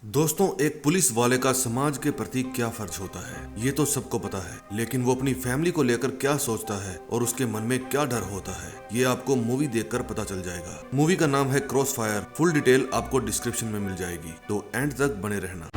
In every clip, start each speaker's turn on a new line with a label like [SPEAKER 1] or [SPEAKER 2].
[SPEAKER 1] दोस्तों, एक पुलिस वाले का समाज के प्रति क्या फर्ज होता है ये तो सबको पता है, लेकिन वो अपनी फैमिली को लेकर क्या सोचता है और उसके मन में क्या डर होता है ये आपको मूवी देखकर पता चल जाएगा। मूवी का नाम है क्रॉस फायर। फुल डिटेल आपको डिस्क्रिप्शन में मिल जाएगी, तो एंड तक बने रहना।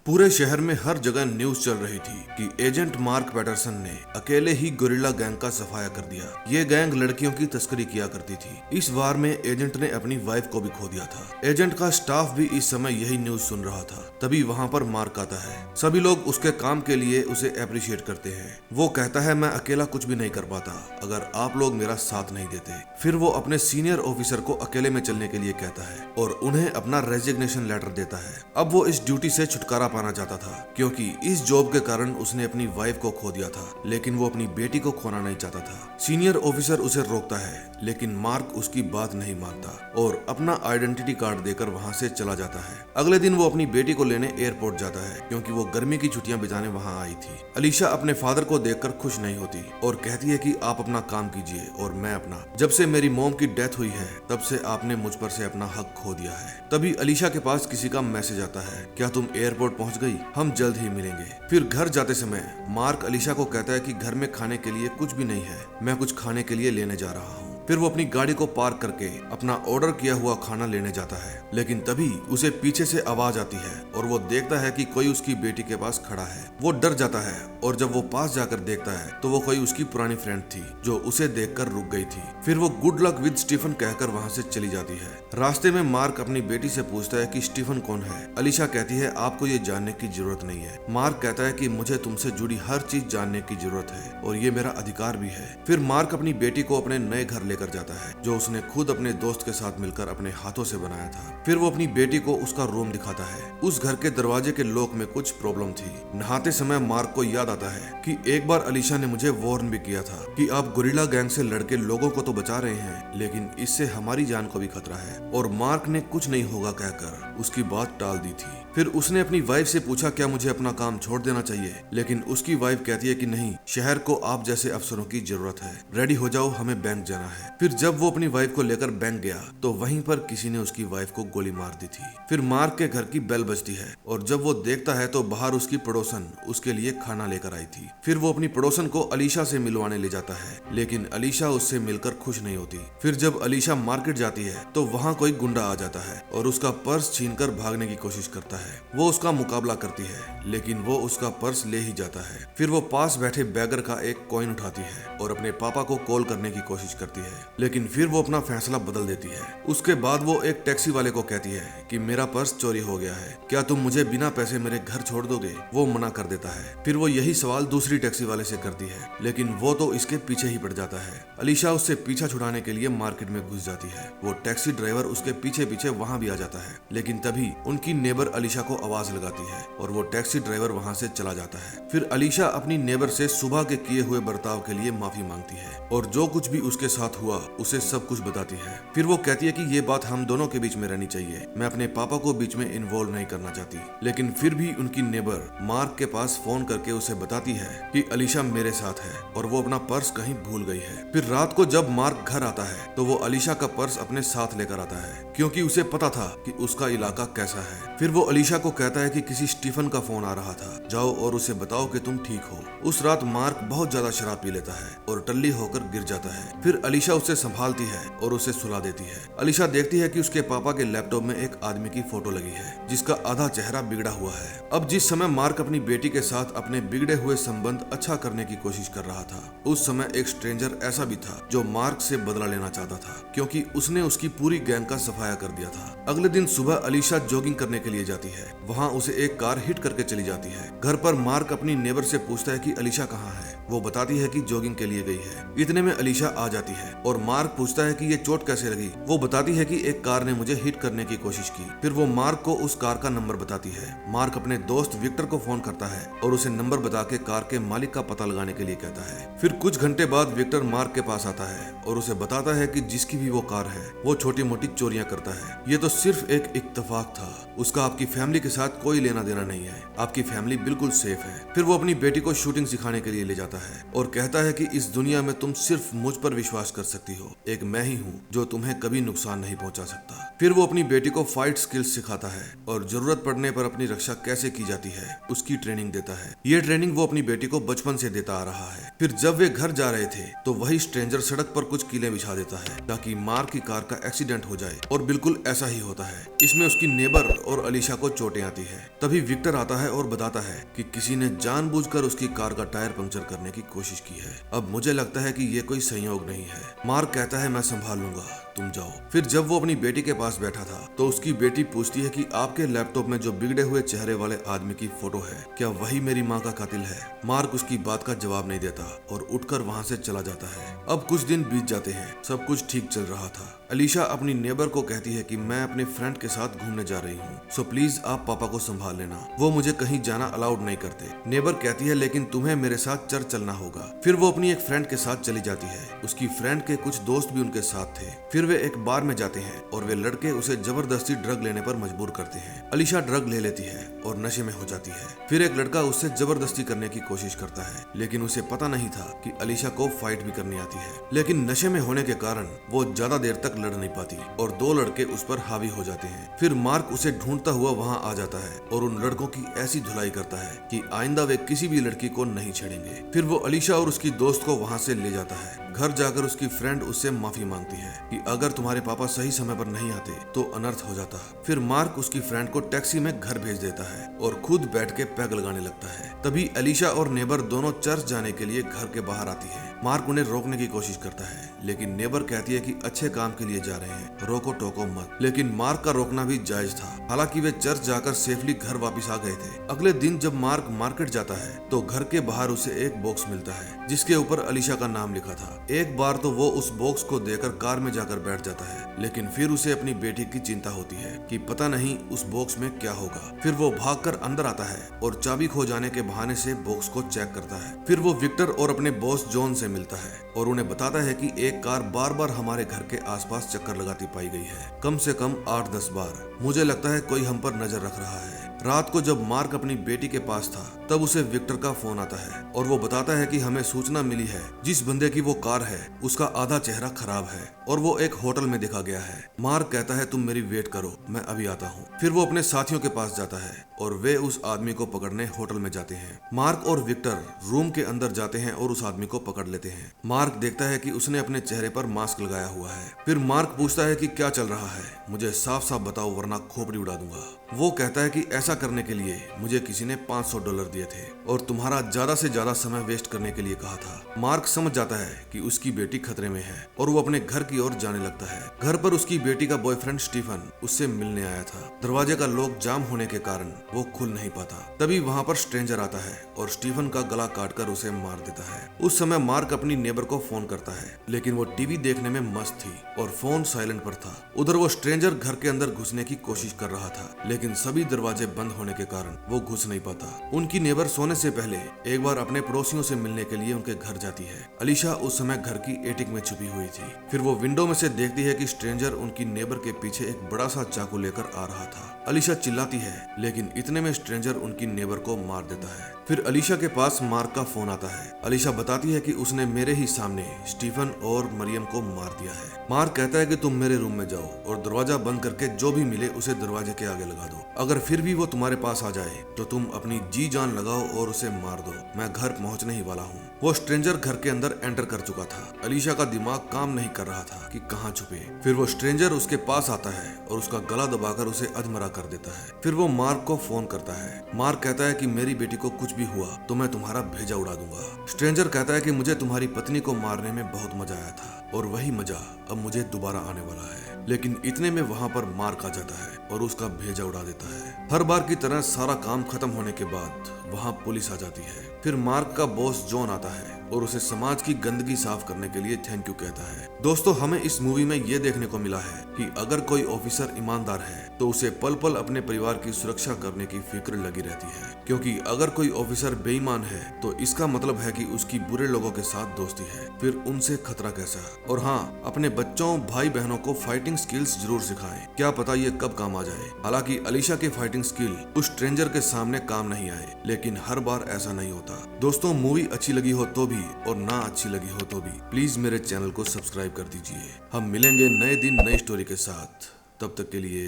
[SPEAKER 1] पूरे शहर में हर जगह न्यूज चल रही थी कि एजेंट मार्क पैटरसन ने अकेले ही गोरिल्ला गैंग का सफाया कर दिया। ये गैंग लड़कियों की तस्करी किया करती थी। इस वार में एजेंट ने अपनी वाइफ को भी खो दिया था। एजेंट का स्टाफ भी इस समय यही न्यूज सुन रहा था। तभी वहाँ पर मार्क आता है। सभी लोग उसके काम के लिए उसे अप्रिशिएट करते हैं। वो कहता है, मैं अकेला कुछ भी नहीं कर पाता अगर आप लोग मेरा साथ नहीं देते। फिर वो अपने सीनियर ऑफिसर को अकेले में चलने के लिए कहता है और उन्हें अपना रेजिग्नेशन लेटर देता है। अब वो इस ड्यूटी से छुटकारा पाना चाहता था, क्योंकि इस जॉब के कारण उसने अपनी वाइफ को खो दिया था, लेकिन वो अपनी बेटी को खोना नहीं चाहता था। सीनियर ऑफिसर उसे रोकता है, लेकिन मार्क उसकी बात नहीं मानता और अपना आइडेंटिटी कार्ड देकर वहाँ से चला जाता है। अगले दिन वो अपनी बेटी को लेने एयरपोर्ट जाता है, क्योंकि वो गर्मी की छुट्टियां बिताने वहाँ आई थी। अलीशा अपने फादर को देखकर खुश नहीं होती और कहती है कि आप अपना काम कीजिए और मैं अपना। जब से मेरी मॉम की डेथ हुई है तब से आपने मुझ पर से अपना हक खो दिया है। तभी अलीशा के पास किसी का मैसेज आता है, क्या तुम एयरपोर्ट पहुंच गई? हम जल्द ही मिलेंगे। फिर घर जाते समय मार्क अलीशा को कहता है कि घर में खाने के लिए कुछ भी नहीं है, मैं कुछ खाने के लिए लेने जा रहा हूँ। फिर वो अपनी गाड़ी को पार्क करके अपना ऑर्डर किया हुआ खाना लेने जाता है, लेकिन तभी उसे पीछे से आवाज आती है और वो देखता है कि कोई उसकी बेटी के पास खड़ा है। वो डर जाता है और जब वो पास जाकर देखता है तो वो कोई उसकी पुरानी फ्रेंड थी जो उसे देखकर रुक गई थी। फिर वो गुड लक विद स्टीफन कहकर वहाँ से चली जाती है। रास्ते में मार्क अपनी बेटी से पूछता है कि स्टीफन कौन है। अलीशा कहती है, आपको ये जानने की जरूरत नहीं है। मार्क कहता है कि मुझे तुमसे जुड़ी हर चीज जानने की जरूरत है और ये मेरा अधिकार भी है। फिर मार्क अपनी बेटी को अपने नए घर लेकर जाता है, जो उसने खुद अपने दोस्त के साथ मिलकर अपने हाथों से बनाया था। फिर वो अपनी बेटी को उसका रूम दिखाता है। उस घर के दरवाजे के लॉक में कुछ प्रॉब्लम थी। नहाते समय मार्क को याद आता है कि एक बार अलीशा ने मुझे वार्न भी किया था कि आप गोरिल्ला गैंग से लड़के लोगों को तो बचा रहे हैं, लेकिन इससे हमारी जान को भी खतरा है। और मार्क ने कुछ नहीं होगा कहकर उसकी बात टाल दी थी। फिर उसने अपनी वाइफ से पूछा, क्या मुझे अपना काम छोड़ देना चाहिए? लेकिन उसकी वाइफ कहती है कि नहीं, शहर को आप जैसे अफसरों की जरूरत है। रेडी हो जाओ, हमें बैंक जाना है। फिर जब वो अपनी वाइफ को लेकर बैंक गया तो वहीं पर किसी ने उसकी वाइफ को गोली मार दी थी। फिर मार्क के घर की बेल बजती है और जब वो देखता है तो बाहर उसकी पड़ोसन उसके लिए खाना लेकर आई थी। फिर वो अपनी पड़ोसन को अलीशा से मिलवाने ले जाता है, लेकिन अलीशा उससे मिलकर खुश नहीं होती। फिर जब अलीशा मार्केट जाती है तो वहाँ कोई गुंडा आ जाता है और उसका पर्स छीनकर भागने की कोशिश करता है। वो उसका मुकाबला करती है, लेकिन वो उसका पर्स ले ही जाता है। फिर वो पास बैठे बैगर का एक कॉइन उठाती है और अपने पापा को कॉल करने की कोशिश करती है, लेकिन फिर वो अपना फैसला बदल देती है। उसके बाद वो एक टैक्सी वाले को कहती है कि मेरा पर्स चोरी हो गया है, क्या तुम मुझे बिना पैसे मेरे घर छोड़ दोगे? वो मना कर देता है। फिर वो यही सवाल दूसरी टैक्सी वाले से करती है, लेकिन वो तो इसके पीछे ही पड़ जाता है। अलीशा उससे पीछा छुड़ाने के लिए मार्केट में घुस जाती है। वो टैक्सी ड्राइवर उसके पीछे पीछे वहाँ भी आ जाता है, लेकिन तभी उनकी नेबर अलीशा को आवाज लगाती है और वो टैक्सी ड्राइवर वहाँ से चला जाता है। फिर अलीशा अपनी नेबर से सुबह के किए हुए बर्ताव के लिए माफी मांगती है और जो कुछ भी उसके साथ हुआ उसे सब कुछ बताती है। फिर वो कहती है कि ये बात हम दोनों के बीच में रहनी चाहिए, मैं अपने पापा को बीच में इन्वॉल्व नहीं करना चाहती। लेकिन फिर भी उनकी नेबर मार्क के पास फोन करके उसे बताती है कि अलीशा मेरे साथ है और वो अपना पर्स कहीं भूल गई है। फिर रात को जब मार्क घर आता है तो वो अलीशा का पर्स अपने साथ लेकर आता है, क्योंकि उसे पता था कि उसका इलाका कैसा है। फिर वो अलीशा को कहता है कि किसी स्टीफन का फोन आ रहा था, जाओ और उसे बताओ कि तुम ठीक हो। उस रात मार्क बहुत ज्यादा शराब पी लेता है और टल्ली होकर गिर जाता है। फिर अलीशा उसे संभालती है और उसे सुला देती है। अलीशा देखती है कि उसके पापा के लैपटॉप में एक आदमी की फोटो लगी है जिसका आधा चेहरा बिगड़ा हुआ है। अब जिस समय मार्क अपनी बेटी के साथ अपने बिगड़े हुए संबंध अच्छा करने की कोशिश कर रहा था, उस समय एक स्ट्रेंजर ऐसा भी था जो मार्क से बदला लेना चाहता था, क्योंकि उसने उसकी पूरी गैंग का सफाया कर दिया था। अगले दिन सुबह अलीशा जॉगिंग करने के लिए जाती है। वहाँ उसे एक कार हिट करके चली जाती है। घर पर मार्क अपनी नेबर से पूछता है कि अलीशा कहाँ है। वो बताती है कि जॉगिंग के लिए गई है। इतने में अलीशा आ जाती है और मार्क पूछता है कि ये चोट कैसे लगी। वो बताती है कि एक कार ने मुझे हिट करने की कोशिश की। फिर वो मार्क को उस कार का नंबर बताती है। मार्क अपने दोस्त विक्टर को फोन करता है और उसे नंबर बता के कार के मालिक का पता लगाने के लिए कहता है। फिर कुछ घंटे बाद विक्टर मार्क के पास आता है और उसे बताता है कि जिसकी भी वो कार है वो छोटी मोटी चोरियां करता है। ये तो सिर्फ एक इत्तेफाक था, उसका आपकी फैमिली के साथ कोई लेना देना नहीं है, आपकी फैमिली बिल्कुल सेफ है। फिर वो अपनी बेटी को शूटिंग सिखाने के लिए ले जाता है और कहता है कि इस दुनिया में तुम सिर्फ मुझ पर विश्वास कर सकती हो। एक मैं ही हूँ जो तुम्हें कभी नुकसान नहीं पहुंचा सकता। फिर वो अपनी बेटी को फाइट स्किल्स सिखाता है और जरूरत पड़ने पर अपनी रक्षा कैसे की जाती है उसकी ट्रेनिंग देता है। ये ट्रेनिंग वो अपनी बेटी को बचपन से देता आ रहा है। फिर जब वे घर जा रहे थे तो वही स्ट्रेंजर सड़क पर कुछ कीलें बिछा देता है ताकि मार्क की कार का एक्सीडेंट हो जाए और बिल्कुल ऐसा ही होता है। इसमें उसकी नेबर और अलीशा को चोटें आती है। तभी विक्टर आता है और बताता है कि किसी ने जानबूझकर उसकी कार का टायर पंक्चर करने की कोशिश की है। अब मुझे लगता है कि ये कोई संयोग नहीं है। मार्क कहता है मैं संभाल लूंगा, तुम जाओ। फिर जब वो अपनी बेटी के पास बैठा था तो उसकी बेटी पूछती है कि आपके लैपटॉप में जो बिगड़े हुए चेहरे वाले आदमी की फोटो है, क्या वही मेरी माँ का कातिल है? मार्क उसकी बात का जवाब नहीं देता और उठकर वहाँ से चला जाता है। अब कुछ दिन बीत जाते हैं, सब कुछ ठीक चल रहा था। अलीशा अपनी नेबर को कहती है कि मैं अपने फ्रेंड के साथ घूमने जा रही हूँ, सो प्लीज आप पापा को संभाल लेना, वो मुझे कहीं जाना अलाउड नहीं करते। नेबर कहती है लेकिन तुम्हें मेरे साथ चर्च चलना होगा। फिर वो अपनी एक फ्रेंड के साथ चली जाती है। उसकी फ्रेंड के कुछ दोस्त भी उनके साथ थे। फिर वे एक बार में जाते हैं और वे लड़के उसे जबरदस्ती ड्रग लेने पर मजबूर करते हैं। अलीशा ड्रग ले लेती है और नशे में हो जाती है। फिर एक लड़का उससे जबरदस्ती करने की कोशिश करता है, लेकिन उसे पता नहीं था कि अलीशा को फाइट भी करनी आती है। लेकिन नशे में होने के कारण वो ज्यादा देर तक लड़ नहीं पाती और दो लड़के उस पर हावी हो जाते हैं। फिर मार्क उसे ढूंढता हुआ वहाँ आ जाता है और उन लड़कों की ऐसी धुलाई करता है कि आइंदा वे किसी भी लड़की को नहीं छेड़ेंगे। फिर वो अलीशा और उसकी दोस्त को वहाँ से ले जाता है। घर जाकर उसकी फ्रेंड उससे माफी मांगती है कि अगर तुम्हारे पापा सही समय पर नहीं आते तो अनर्थ हो जाता। फिर मार्क उसकी फ्रेंड को टैक्सी में घर भेज देता है और खुद बैठ के पैग लगाने लगता है। तभी अलीशा और नेबर दोनों चर्च जाने के लिए घर के बाहर आती है। मार्क उन्हें रोकने की कोशिश करता है, लेकिन नेबर कहती है कि अच्छे काम के लिए जा रहे हैं, रोको टोको मत। लेकिन मार्क का रोकना भी जायज था। हालांकि वे चर्च जाकर सेफली घर वापस आ गए थे। अगले दिन जब मार्क मार्केट जाता है तो घर के बाहर उसे एक बॉक्स मिलता है जिसके ऊपर अलीशा का नाम लिखा था। एक बार तो वो उस बॉक्स को देकर कार में जाकर बैठ जाता है, लेकिन फिर उसे अपनी बेटी की चिंता होती है कि पता नहीं उस बॉक्स में क्या होगा। फिर वो भागकर अंदर आता है और चाबी खो जाने के बहाने से बॉक्स को चेक करता है। फिर वो विक्टर और अपने बॉस जॉन से मिलता है और उन्हें बताता है कि एक कार बार बार हमारे घर के आसपास चक्कर लगाती पाई गई है, कम से कम 8-10 बार। मुझे लगता है कोई हम पर नजर रख रहा है। रात को जब मार्क अपनी बेटी के पास था तब उसे विक्टर का फोन आता है और वो बताता है कि हमें सूचना मिली है जिस बंदे की वो कार है उसका आधा चेहरा खराब है और वो एक होटल में देखा गया है। मार्क कहता है तुम मेरी वेट करो, मैं अभी आता हूँ। फिर वो अपने साथियों के पास जाता है और वे उस आदमी को पकड़ने होटल में जाते हैं। मार्क और विक्टर रूम के अंदर जाते हैं और उस आदमी को पकड़ लेते हैं। मार्क देखता है कि उसने अपने चेहरे पर मास्क लगाया हुआ है। फिर मार्क पूछता है कि क्या चल रहा है, मुझे साफ साफ बताओ वरना खोपड़ी उड़ा दूंगा। वो कहता है कि ऐसा करने के लिए मुझे किसी ने $500 दिए थे और तुम्हारा ज्यादा से ज्यादा समय वेस्ट करने के लिए कहा था। मार्क समझ जाता है कि उसकी बेटी खतरे में है और वो अपने घर की ओर जाने लगता है। घर पर उसकी बेटी का बॉयफ्रेंड स्टीफन उससे मिलने आया था। दरवाजे का लॉक जाम होने के कारण वो खुल नहीं पाता। तभी वहाँ पर स्ट्रेंजर आता है और स्टीफन का गला काटकर उसे मार देता है। उस समय मार्क अपनी नेबर को फोन करता है, लेकिन वो टीवी देखने में मस्त थी और फोन साइलेंट पर था। उधर वो स्ट्रेंजर घर के अंदर घुसने की कोशिश कर रहा था, लेकिन सभी दरवाजे बंद होने के कारण वो घुस नहीं पाता। उनकी नेबर सोने से पहले एक बार अपने पड़ोसियों से मिलने के लिए उनके घर जाती है। अलीशा उस समय घर की एटिक में छुपी हुई थी। फिर वो विंडो में से देखती है कि स्ट्रेंजर उनकी नेबर के पीछे एक बड़ा सा चाकू लेकर आ रहा था। अलीशा चिल्लाती है, लेकिन इतने में स्ट्रेंजर उनकी नेबर को मार देता है। फिर अलीशा के पास मार्क का फोन आता है। अलीशा बताती है कि उसने मेरे ही सामने स्टीफन और मरियम को मार दिया है। मार्क कहता है कि तुम मेरे रूम में जाओ और दरवाजा बंद करके जो भी मिले उसे दरवाजे के आगे लगा दो। अगर फिर भी वो तुम्हारे पास आ जाए तो तुम अपनी जी जान लगाओ और उसे मार दो। मैं घर पहुंचने ही वाला हूँ। वो स्ट्रेंजर घर के अंदर एंटर कर चुका था। अलीशा का दिमाग काम नहीं कर रहा था कि कहाँ छुपे। फिर वो स्ट्रेंजर उसके पास आता है और उसका गला दबाकर उसे अधमरा कर देता है। फिर वो मार्क को फोन करता है। मार्क कहता है कि मेरी बेटी को कुछ भी हुआ तो मैं तुम्हारा भेजा उड़ा दूंगा। स्ट्रेंजर कहता है कि मुझे तुम्हारी पत्नी को मारने में बहुत मजा आया था और वही मजा अब मुझे दोबारा आने वाला है। लेकिन इतने में वहाँ पर मार्क आ जाता है और उसका भेजा उड़ा देता है। हर बार की तरह सारा काम खत्म होने के बाद वहाँ पुलिस आ जाती है। फिर मार्क का बॉस जॉन आता है और उसे समाज की गंदगी साफ करने के लिए थैंक यू कहता है। दोस्तों, हमें इस मूवी में ये देखने को मिला है कि अगर कोई ऑफिसर ईमानदार है तो उसे पल पल अपने परिवार की सुरक्षा करने की फिक्र लगी रहती है, क्योंकि अगर कोई ऑफिसर बेईमान है तो इसका मतलब है कि उसकी बुरे लोगों के साथ दोस्ती है। फिर उनसे खतरा कैसा। और हाँ, अपने बच्चों भाई बहनों को फाइटिंग स्किल्स जरूर सिखाएं, क्या पता ये कब काम आ जाए। हालांकि अलीशा के फाइटिंग स्किल उस स्ट्रेंजर के सामने काम नहीं आए, लेकिन हर बार ऐसा नहीं होता। दोस्तों, मूवी अच्छी लगी हो तो भी और ना अच्छी लगी हो तो भी प्लीज मेरे चैनल को सब्सक्राइब कर दीजिए। हम मिलेंगे नए दिन नई स्टोरी के साथ, तब तक के लिए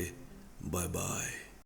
[SPEAKER 1] बाय बाय।